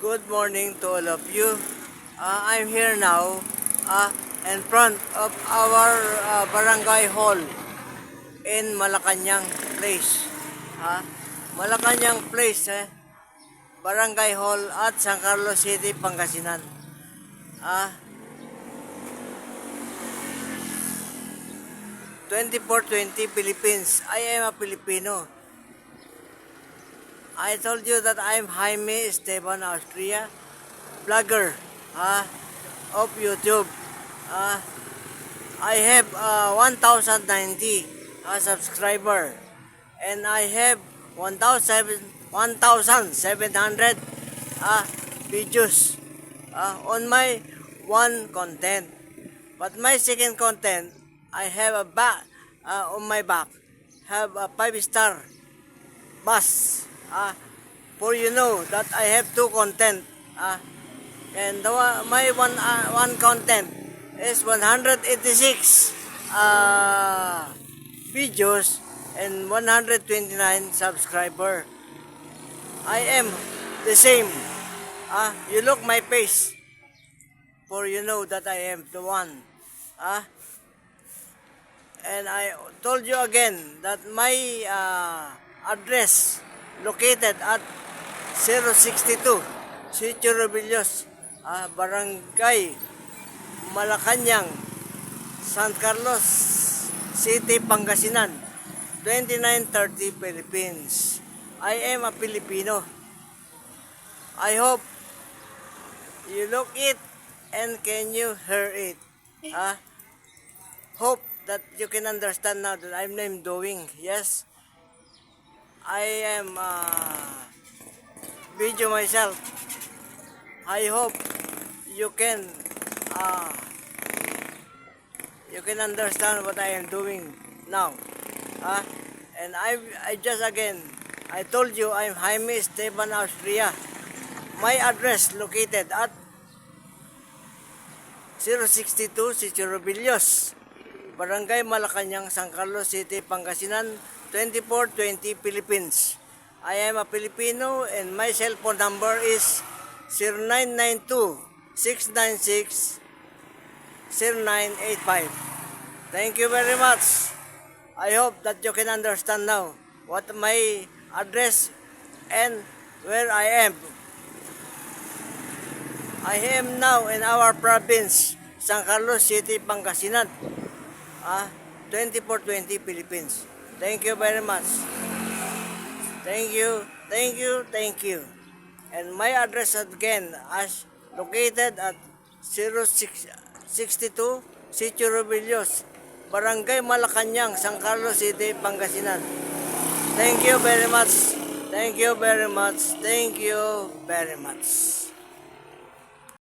Good morning to all of you. I'm here now in front of our barangay hall in Malacanang Place. Malacanang Place, Barangay Hall at San Carlos City, Pangasinan. 2420 Philippines. I am a Filipino. I told you that I'm Jaime Esteban Austria, vlogger of YouTube. I have 1,090 subscriber, and I have 1,700 videos on my one content. But my second content, I have a back on my back, have a 5-star bus. For you know that I have two content, and my one content is 186 videos and 129 subscriber. I am the same. You look my face, for you know that I am the one. And I told you again that my address located at 062 Sitio Robillos, Barangay Malacanang, San Carlos City, Pangasinan, 2930 Philippines. I am a Filipino. I hope you look it and can you hear it. Hope that you can understand now that I'm doing. Yes, I am video myself. I hope you can understand what I am doing now. And I just again, I told you I'm Jaime Esteban Austria. My address located at 062 Sitio Robillos, Barangay Malacanang, San Carlos City, Pangasinan, 2420 Philippines. I am a Filipino and my cell phone number is 0992-696-0985. Thank you very much. I hope that you can understand now what my address and where I am. I am now in our province, San Carlos City, Pangasinan, 2420 Philippines. Thank you very much. Thank you. And my address again is located at 062 Sitio Robillos, Barangay Malacanang, San Carlos City, Pangasinan. Thank you very much.